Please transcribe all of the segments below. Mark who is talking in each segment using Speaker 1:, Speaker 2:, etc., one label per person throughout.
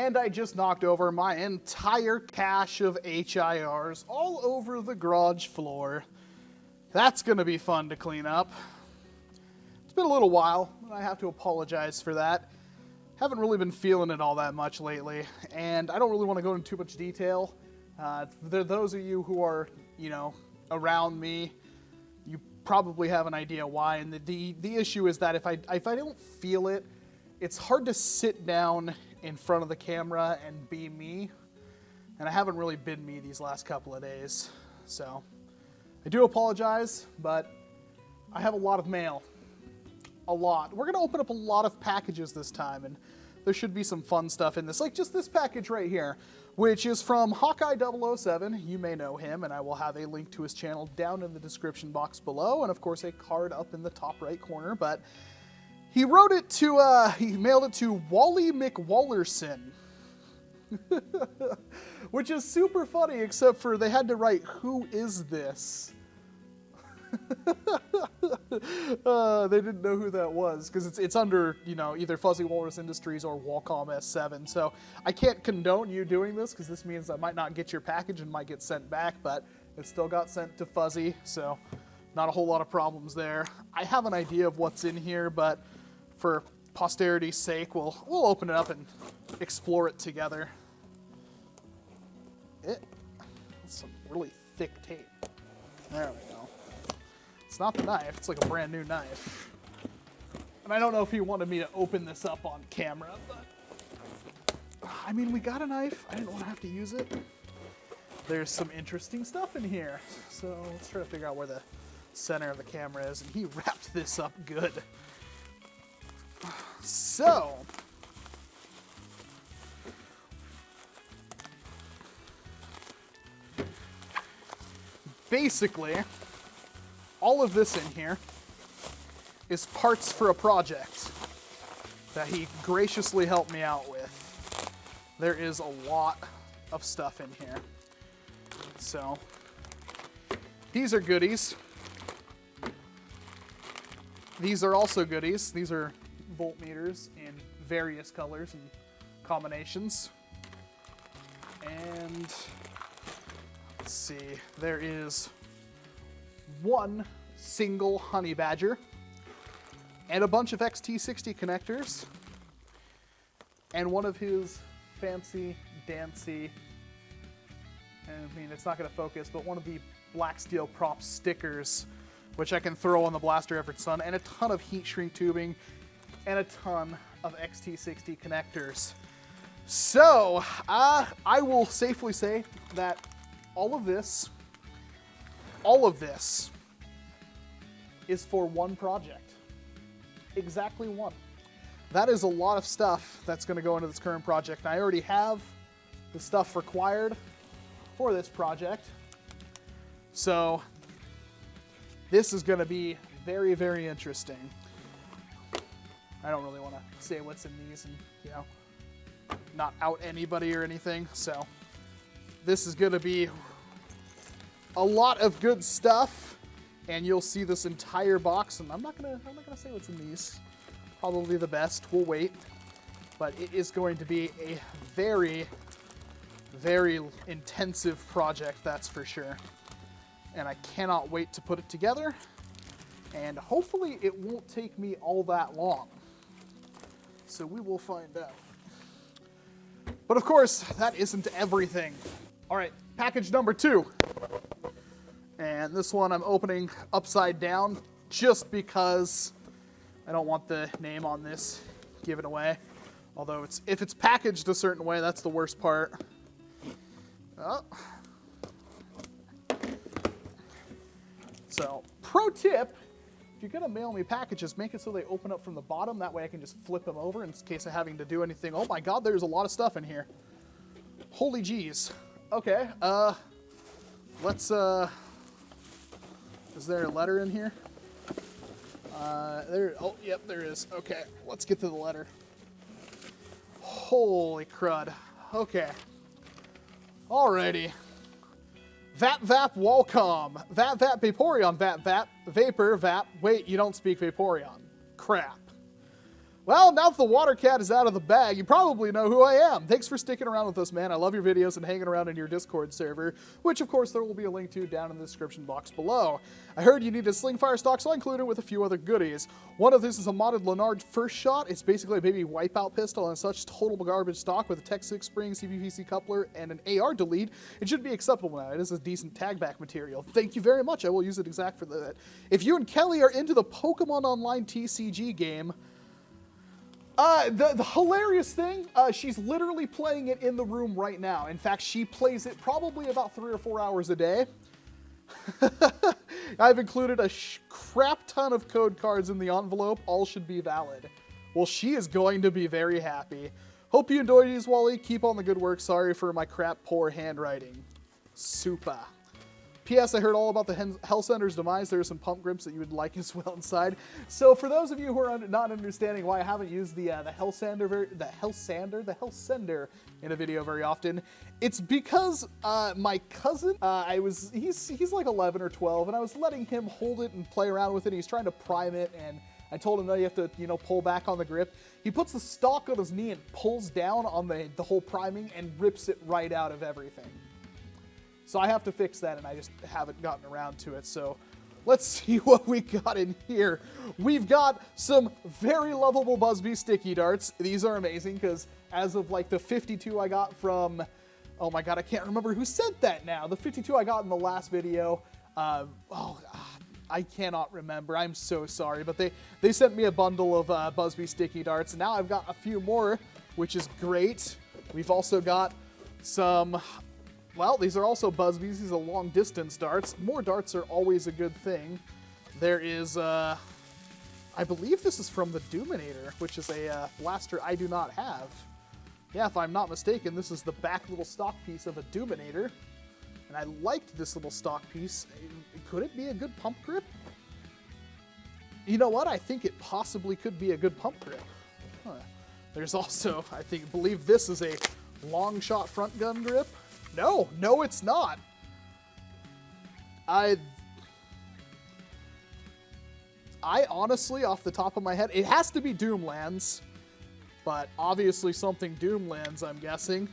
Speaker 1: And I just knocked over my entire cache of HIRs all over the garage floor. That's going to be fun to clean up. It's been a little while, and I have to apologize for that. Haven't really been feeling it all that much lately, and I don't really want to go into too much detail. Those of you who are, around me, you probably have an idea why, and the issue is that if I don't feel it, it's hard to sit down in front of the camera and be me, and I haven't really been me these last couple of days, so I do apologize, but I have a lot of mail. A lot. We're going to open up a lot of packages this time, and there should be some fun stuff in this, like just this package right here, which is from Hawkeye 007. You may know him, and I will have a link to his channel down in the description box below, and of course a card up in the top right corner, but he wrote it to, he mailed it to Wally McWallerson, which is super funny, except for they had to write, "Who is this?" They didn't know who that was, because it's under, either Fuzzy Walrus Industries or Walcom S7, so I can't condone you doing this, because this means I might not get your package and might get sent back, but it still got sent to Fuzzy, so not a whole lot of problems there. I have an idea of what's in here, but for posterity's sake, we'll open it up and explore it together. That's some really thick tape. There we go. It's not the knife, it's like a brand new knife. And I don't know if he wanted me to open this up on camera, but I mean, we got a knife. I didn't want to have to use it. There's some interesting stuff in here. So let's try to figure out where the center of the camera is. And he wrapped this up good. So basically, all of this in here is parts for a project that he graciously helped me out with. There is a lot of stuff in here. So these are goodies. These are also goodies. These are voltmeters in various colors and combinations. And let's see, there is one single honey badger and a bunch of XT60 connectors and one of his fancy dancy, and I mean it's not going to focus, but one of the black steel prop stickers which I can throw on the blaster every sun, and a ton of heat shrink tubing and a ton of XT60 connectors. So I will safely say that all of this is for one project. Exactly one. That is a lot of stuff that's going to go into this current project. And I already have the stuff required for this project. So this is going to be very, very interesting. I don't really want to say what's in these and, not out anybody or anything. So this is going to be a lot of good stuff, and you'll see this entire box, and I'm not gonna say what's in these. Probably the best. We'll wait. But it is going to be a very, very intensive project, that's for sure. And I cannot wait to put it together, and hopefully it won't take me all that long. So we will find out. But of course, that isn't everything. All right, package number 2. And this one I'm opening upside down just because I don't want the name on this given away. Although if it's packaged a certain way, that's the worst part. Oh. So, pro tip, if you're gonna mail me packages, make it so they open up from the bottom. That way I can just flip them over in case of having to do anything. Oh my God, there's a lot of stuff in here. Holy jeez. Okay, let's, is there a letter in here? Oh, yep, there is. Okay, let's get to the letter. Holy crud. Okay. Alrighty. Vap Walcom. Vap Vaporeon. Vap Vapor Vap. Wait, you don't speak Vaporeon. Crap. Well, now that the water cat is out of the bag, you probably know who I am. Thanks for sticking around with us, man. I love your videos and hanging around in your Discord server, which, of course, there will be a link to down in the description box below. I heard you need a sling fire stock, so I included it with a few other goodies. One of these is a modded Leonard First Shot. It's basically a baby wipeout pistol and such, total garbage stock with a Tech 6 spring, CPVC coupler, and an AR delete. It should be acceptable now. It is a decent tag back material. Thank you very much. I will use it exact for that. If you and Kelly are into the Pokemon Online TCG game, the hilarious thing, she's literally playing it in the room right now. In fact, she plays it probably about 3 or 4 hours a day. I've included a crap ton of code cards in the envelope. All should be valid. Well, she is going to be very happy. Hope you enjoyed these, Wally. Keep on the good work. Sorry for my crap poor handwriting. Supa. P.S. I heard all about the Hellsender's demise. There are some pump grips that you would like as well inside. So for those of you who are not understanding why I haven't used the Hellsender in a video very often, it's because my cousin, he's like 11 or 12, and I was letting him hold it and play around with it. He's trying to prime it, and I told him, no, you have to, pull back on the grip. He puts the stock on his knee and pulls down on the whole priming and rips it right out of everything. So I have to fix that, and I just haven't gotten around to it. So let's see what we got in here. We've got some very lovable Buzzbee sticky darts. These are amazing because as of like the 52 I got from, oh my god, I can't remember who sent that now. The 52 I got in the last video, I cannot remember. I'm so sorry, but they sent me a bundle of Buzzbee sticky darts, and now I've got a few more, which is great. We've also got some... Well, these are also Buzzbees. These are long-distance darts. More darts are always a good thing. There is, I believe this is from the Doominator, which is a blaster I do not have. Yeah, if I'm not mistaken, this is the back little stock piece of a Doominator. And I liked this little stock piece. Could it be a good pump grip? You know what? I think it possibly could be a good pump grip. Huh. There's also, believe this is a long shot front gun grip. No, it's not. I honestly, off the top of my head, it has to be Doomlands, but obviously something Doomlands, I'm guessing.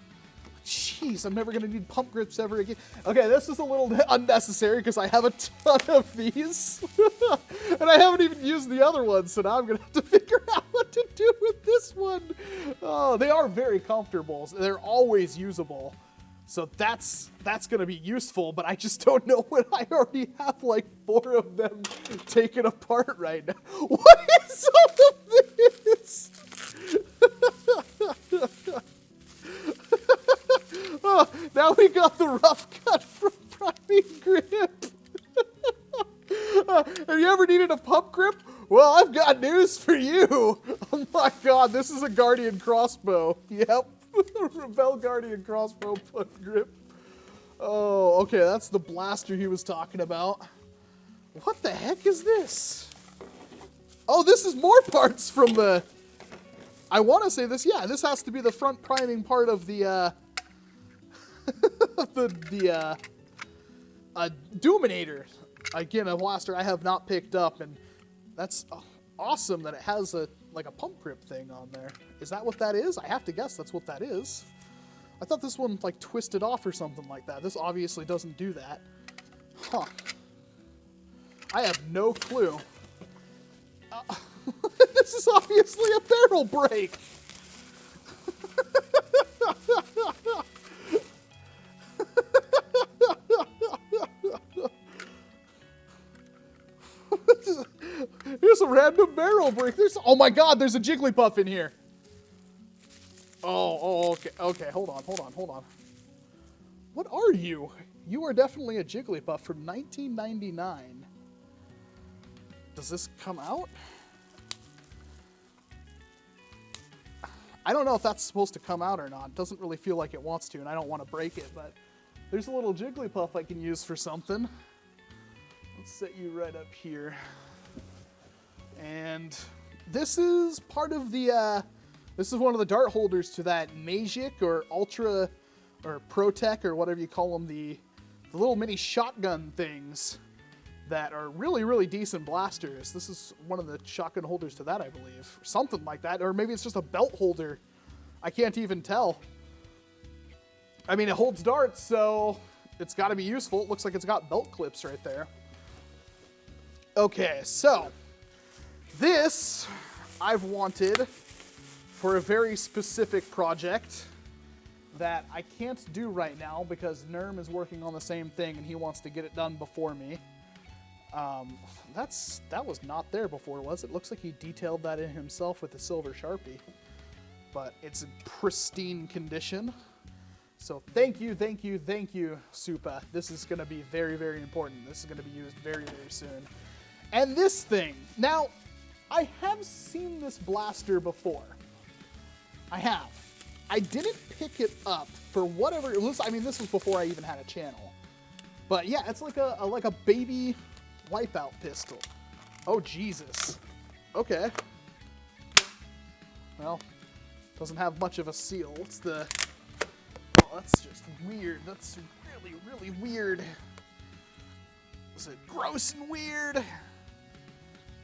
Speaker 1: Jeez, I'm never going to need pump grips ever again. Okay, this is a little unnecessary because I have a ton of these, and I haven't even used the other ones, so now I'm going to have to figure out what to do with this one. Oh, they are very comfortable. They're always usable. So that's going to be useful, but I just don't know when I already have like 4 of them taken apart right now. What is all of this? Oh, now we got the rough cut from priming grip. Have you ever needed a pump grip? Well, I've got news for you. Oh my god, this is a Guardian crossbow. Yep. Rebel Guardian crossbow pump grip. Oh, okay, that's the blaster he was talking about. What the heck is this? Oh, this is more parts from the... I want to say this, yeah, this has to be the front priming part of the, Doominator. Again, a blaster I have not picked up, and that's awesome that it has like a pump grip thing on there. Is that what that is? I have to guess that's what that is. I thought this one like twisted off or something like that. This obviously doesn't do that. Huh. I have no clue. This is obviously a barrel break. Here's a random barrel break. Oh my god, there's a Jigglypuff in here. Oh, okay, hold on. What are you? You are definitely a Jigglypuff from 1999. Does this come out? I don't know if that's supposed to come out or not. It doesn't really feel like it wants to, and I don't want to break it, but there's a little Jigglypuff I can use for something. Let's set you right up here. And this is part of the, this is one of the dart holders to that Magic or Ultra or Protec or whatever you call them, the little mini shotgun things that are really, really decent blasters. This is one of the shotgun holders to that, I believe. Or something like that. Or maybe it's just a belt holder. I can't even tell. I mean, it holds darts, so it's got to be useful. It looks like it's got belt clips right there. Okay, so this I've wanted for a very specific project that I can't do right now because Nerm is working on the same thing and he wants to get it done before me. That was not there before, was it? Looks like he detailed that in himself with a silver Sharpie. But it's in pristine condition. So thank you, Supa. This is going to be very, very important. This is going to be used very, very soon. And this thing. Now, I have seen this blaster before. I have. I didn't pick it up for whatever it was. I mean, this was before I even had a channel. But yeah, it's like a baby wipeout pistol. Oh, Jesus. Okay. Well, doesn't have much of a seal. It's the... Oh, that's just weird. That's really, really weird. Is it gross and weird?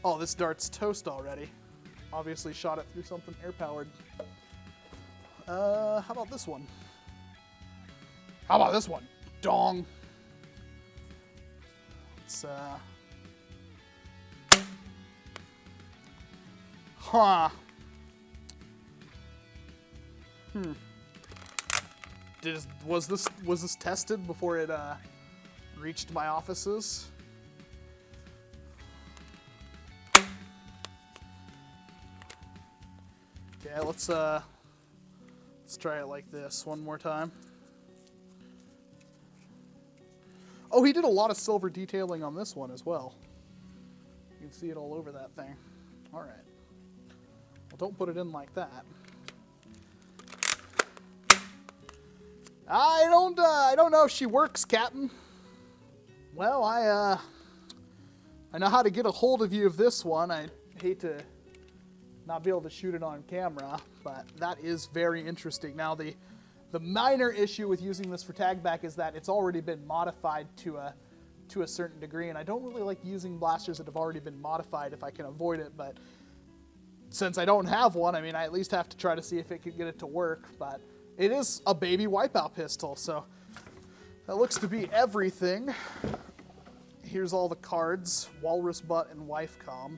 Speaker 1: Oh, this dart's toast already. Obviously shot it through something air-powered. How about this one? How about this one? Dong. It's, Huh. Was this tested before it, reached my offices? Okay, let's try it like this one more time. Oh, he did a lot of silver detailing on this one as well. You can see it all over that thing. All right. Well, don't put it in like that. I don't know if she works, Captain. Well, I know how to get a hold of you of this one. I hate to not be able to shoot it on camera, but that is very interesting. Now, the minor issue with using this for tag back is that it's already been modified to a certain degree, and I don't really like using blasters that have already been modified if I can avoid it, but since I don't have one, I mean, I at least have to try to see if it can get it to work, but it is a baby wipeout pistol, so that looks to be everything. Here's all the cards, Walrus Butt and Wife Com.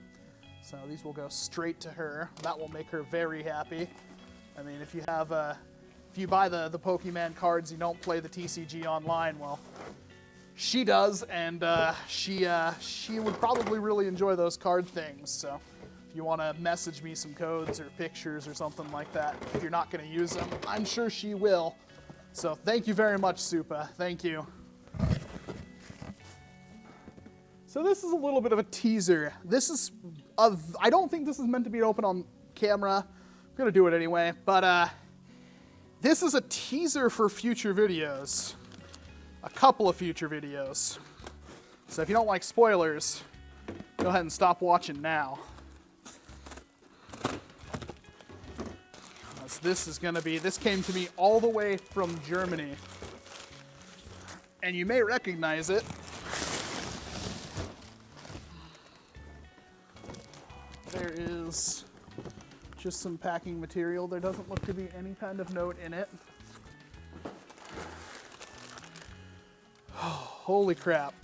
Speaker 1: So these will go straight to her. That will make her very happy. I mean, if you buy the Pokemon cards, you don't play the TCG online, well, she does, and she would probably really enjoy those card things, so if you want to message me some codes or pictures or something like that, if you're not going to use them, I'm sure she will. So thank you very much, Supa. Thank you. So this is a little bit of a teaser. I don't think this is meant to be open on camera. I'm going to do it anyway. But this is a teaser for future videos. A couple of future videos. So if you don't like spoilers, go ahead and stop watching now. This came to me all the way from Germany. And you may recognize it. There is just some packing material. There doesn't look to be any kind of note in it. Oh, holy crap.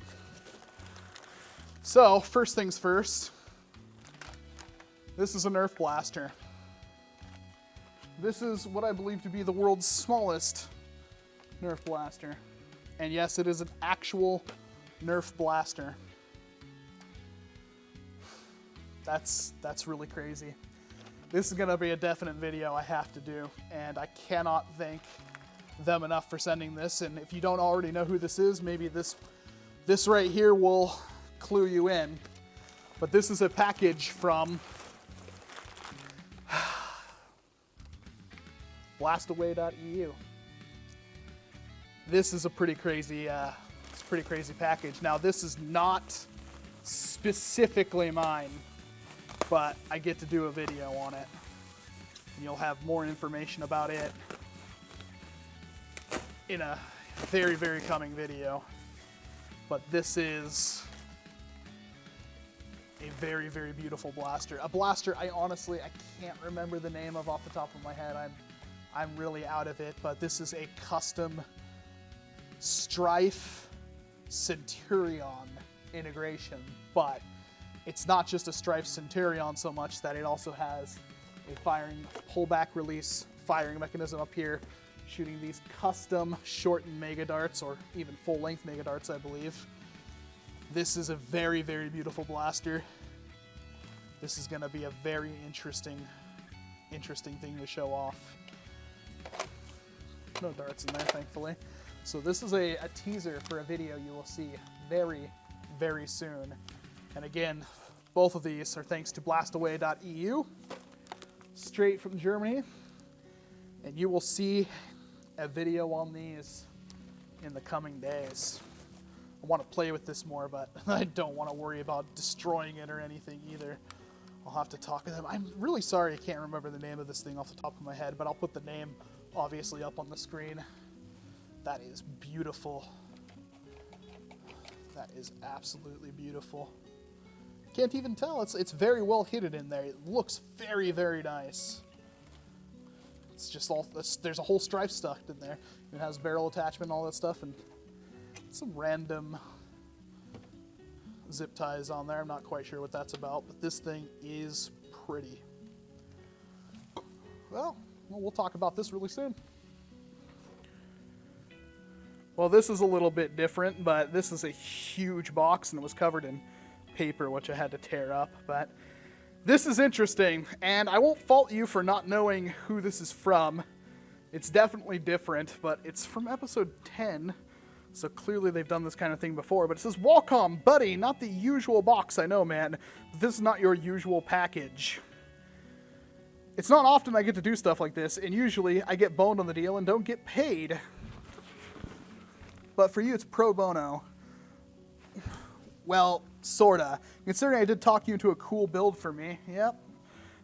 Speaker 1: So, first things first. This is a Nerf blaster. This is what I believe to be the world's smallest Nerf blaster. And yes, it is an actual Nerf blaster. That's really crazy. This is gonna be a definite video I have to do, and I cannot thank them enough for sending this. And if you don't already know who this is, maybe this right here will clue you in. But this is a package from Blastaway.eu. This is a pretty crazy package. Now, this is not specifically mine, but I get to do a video on it. And you'll have more information about it in a very, very coming video. But this is a very, very beautiful blaster. A blaster I can't remember the name of off the top of my head. I'm really out of it, but this is a custom Strife Centurion integration, but it's not just a Strife Centurion so much that it also has a firing pullback release firing mechanism up here, shooting these custom shortened mega darts, or even full-length mega darts, I believe. This is a very, very beautiful blaster. This is going to be a very interesting thing to show off. No darts in there, thankfully. So this is a teaser for a video you will see very, very soon. And again, both of these are thanks to Blastaway.eu, straight from Germany. And you will see a video on these in the coming days. I want to play with this more, but I don't want to worry about destroying it or anything either. I'll have to talk to them. I'm really sorry I can't remember the name of this thing off the top of my head, but I'll put the name obviously up on the screen. That is beautiful. That is absolutely beautiful. Can't even tell. It's very well hidden in there. It looks very, very nice. It's just all, there's a whole stripe stuck in there. It has barrel attachment, all that stuff, and some random zip ties on there. I'm not quite sure what that's about, but this thing is pretty. Well, we'll talk about this really soon. Well, this is a little bit different, but this is a huge box, and it was covered in paper, which I had to tear up, but this is interesting, and I won't fault you for not knowing who this is from. It's definitely different, but it's from episode 10, so clearly they've done this kind of thing before. But it says, Walcom, buddy, not the usual box, I know, man. This is not your usual package. It's not often I get to do stuff like this, and usually I get boned on the deal and don't get paid. But for you, it's pro bono. Well, sorta. Considering I did talk you into a cool build for me, yep,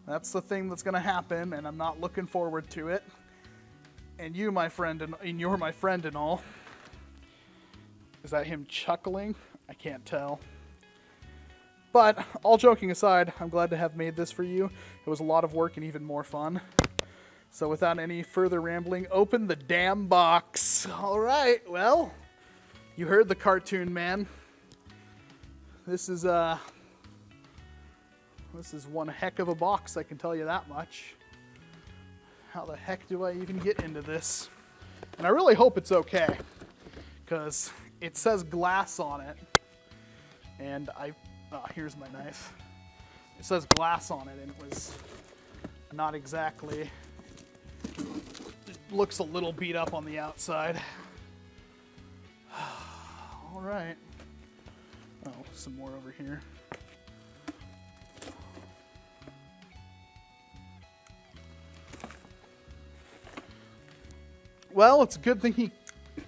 Speaker 1: that's the thing that's gonna happen, and I'm not looking forward to it. And you, my friend, and you're my friend and all. Is that him chuckling? I can't tell. But, all joking aside, I'm glad to have made this for you. It was a lot of work and even more fun. So without any further rambling, open the damn box. Alright, well, you heard the cartoon man. This is one heck of a box, I can tell you that much. How the heck do I even get into this? And I really hope it's okay, because it says glass on it, and here's my knife. It says glass on it, and it was not exactly, it looks a little beat up on the outside. All right. Oh, some more over here. Well, it's a good thing he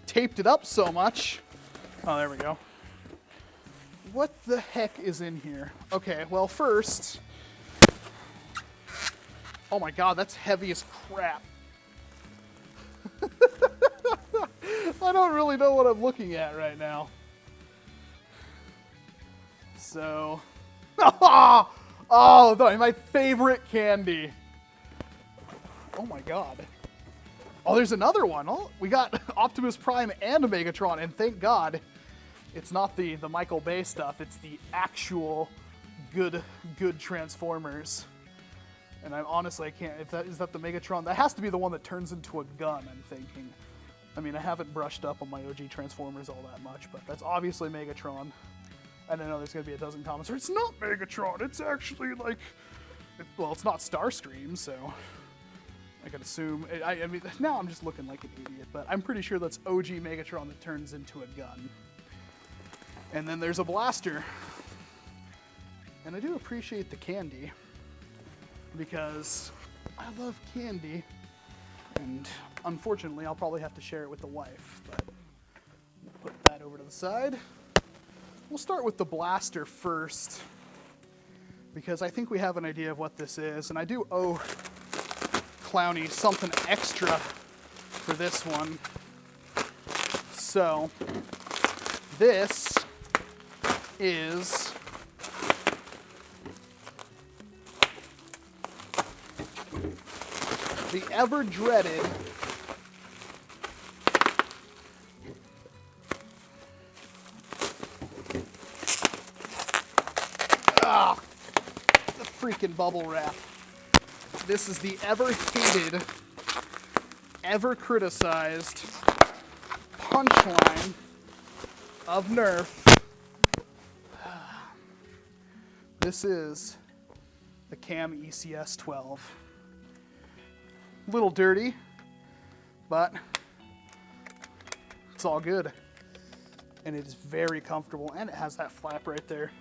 Speaker 1: taped it up so much. Oh, there we go. What the heck is in here? Okay, well, first... Oh my god, that's heavy as crap. I don't really know what I'm looking at right now. So... Oh, my favorite candy. Oh my god. Oh, there's another one. Oh, we got Optimus Prime and a Megatron, and thank God it's not the Michael Bay stuff. It's the actual good Transformers. And I'm honestly, I can't. Is that the Megatron? That has to be the one that turns into a gun, I'm thinking. I mean, I haven't brushed up on my OG Transformers all that much, but that's obviously Megatron. And I know there's going to be a dozen comments where it's not Megatron. It's actually like, well, it's not Starscream, so I could assume. I mean, now I'm just looking like an idiot, but I'm pretty sure that's OG Megatron that turns into a gun. And then there's a blaster. And I do appreciate the candy, because I love candy. And unfortunately, I'll probably have to share it with the wife, but we'll put that over to the side. We'll start with the blaster first, because I think we have an idea of what this is, and I do owe Clowny something extra for this one. So, this is the ever dreaded the freaking bubble wrap. This is the ever hated, ever criticized punchline of Nerf. This is the Cam ECS 12. Little dirty, but it's all good. And it is very comfortable, and it has that flap right there.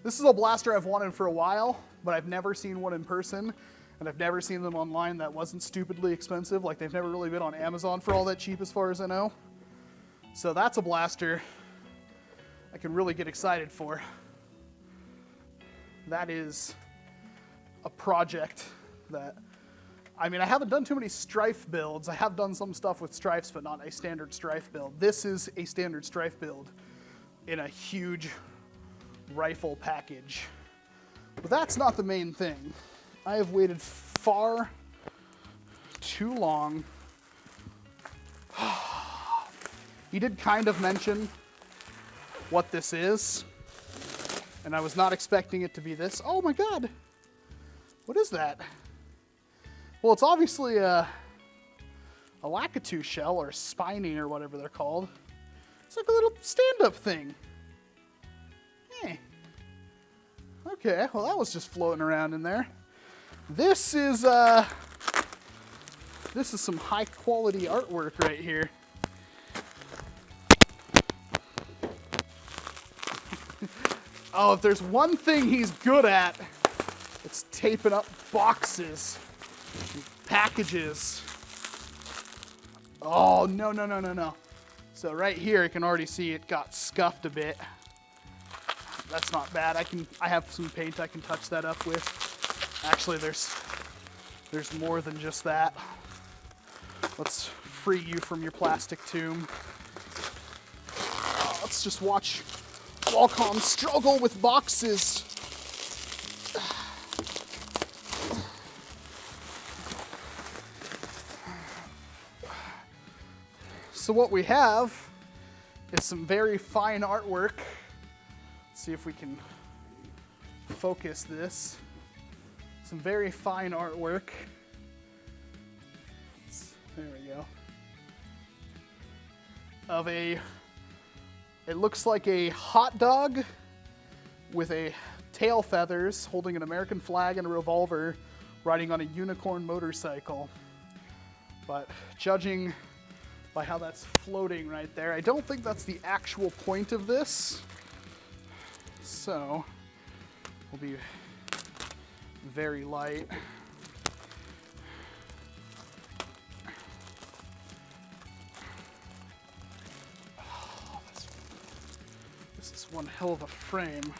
Speaker 1: This is a blaster I've wanted for a while, but I've never seen one in person, and I've never seen them online that wasn't stupidly expensive. Like, they've never really been on Amazon for all that cheap as far as I know. So that's a blaster I can really get excited for. That is a project that, I mean, I haven't done too many Strife builds. I have done some stuff with Strifes, but not a standard Strife build. This is a standard Strife build in a huge rifle package. But that's not the main thing. I have waited far too long. He did kind of mention what this is, and I was not expecting it to be this. Oh my God, what is that? Well, it's obviously a Lakitu shell or spiny or whatever they're called. It's like a little stand-up thing. Okay, well that was just floating around in there. This is some high quality artwork right here. Oh, if there's one thing he's good at, it's taping up boxes and packages. Oh, no, no, no, no, no. So right here, you can already see it got scuffed a bit. That's not bad. I have some paint I can touch that up with. Actually, there's more than just that. Let's free you from your plastic tomb. Let's just watch Walcom struggle with boxes. So what we have is some very fine artwork. Let's see if we can focus this. Some very fine artwork. There we go. Of it looks like a hot dog with a tail feathers holding an American flag and a revolver riding on a unicorn motorcycle. But judging by how that's floating right there, I don't think that's the actual point of this. So we'll be very light. Oh, this is one hell of a frame.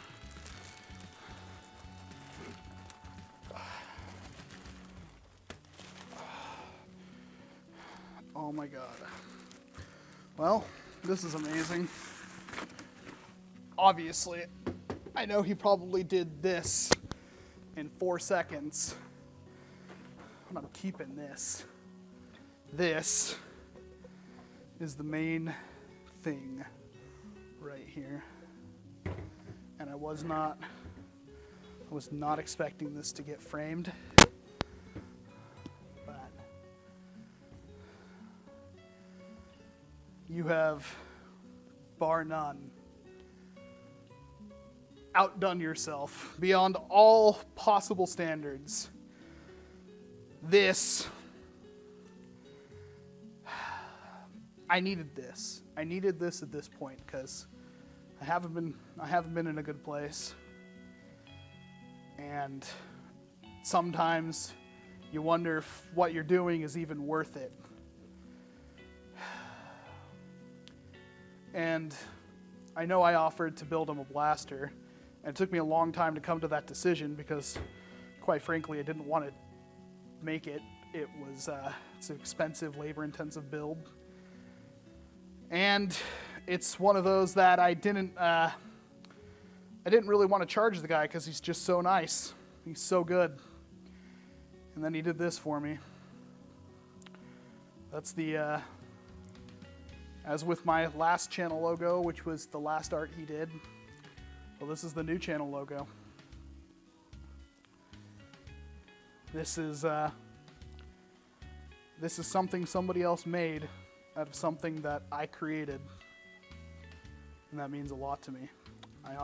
Speaker 1: Oh my God. Well, this is amazing. Obviously, I know he probably did this in 4 seconds. And I'm keeping this. This is the main thing right here. And I was not expecting this to get framed. But you have, bar none, outdone yourself beyond all possible standards. This, I needed this. I needed this at this point because I haven't been in a good place. And sometimes you wonder if what you're doing is even worth it. And I know I offered to build him a blaster, and it took me a long time to come to that decision because, quite frankly, I didn't want to make it. It's an expensive, labor-intensive build. And it's one of those that I didn't really want to charge the guy because he's just so nice. He's so good. And then he did this for me. That's the, as with my last channel logo, which was the last art he did, well, this is the new channel logo. This is something somebody else made out of something that I created. And that means a lot to me. I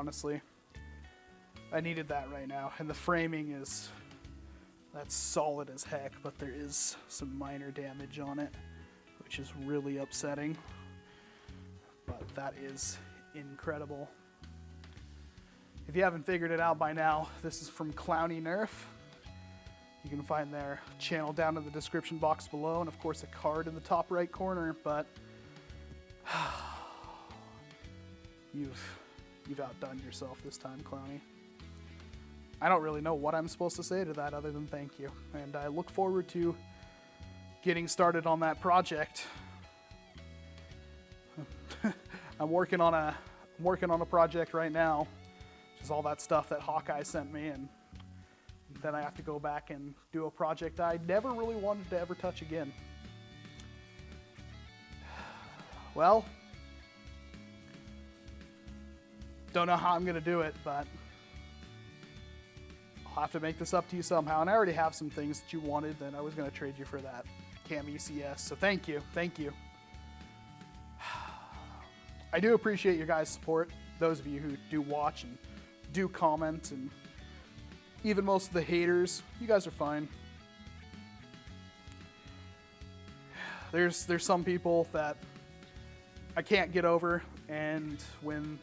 Speaker 1: needed that right now. And the framing that's solid as heck, but there is some minor damage on it, which is really upsetting. But that is incredible. If you haven't figured it out by now, this is from Clowny Nerf. You can find their channel down in the description box below, and of course a card in the top right corner, but you've outdone yourself this time, Clowny. I don't really know what I'm supposed to say to that other than thank you, and I look forward to getting started on that project. I'm working on a project right now, which is all that stuff that Hawkeye sent me, and then I have to go back and do a project I never really wanted to ever touch again. Well, don't know how I'm going to do it, but I'll have to make this up to you somehow. And I already have some things that you wanted that I was going to trade you for that Cam ECS. So thank you. Thank you. I do appreciate your guys' support. Those of you who do watch and do comment, and even most of the haters, you guys are fine. There's some people that I can't get over, and when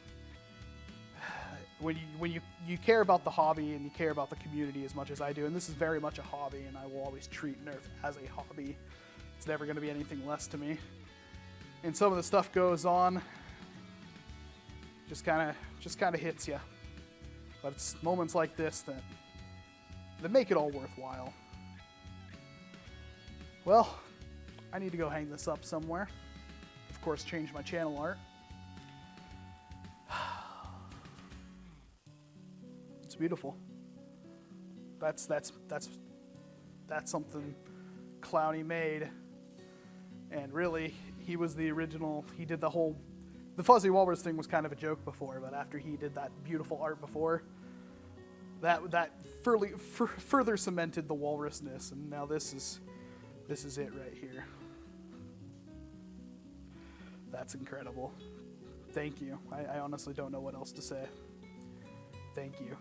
Speaker 1: you care about the hobby and you care about the community as much as I do, and this is very much a hobby, and I will always treat Nerf as a hobby. It's never going to be anything less to me. And some of the stuff goes on, just kind of hits you. But it's moments like this that make it all worthwhile. Well, I need to go hang this up somewhere. Of course, change my channel art. It's beautiful. That's something Clowny made. And really, he was the original. He did the Fuzzy Walrus thing was kind of a joke before, but after he did that beautiful art before, that further cemented the walrusness, and now this is it right here. That's incredible. Thank you. I honestly don't know what else to say. Thank you.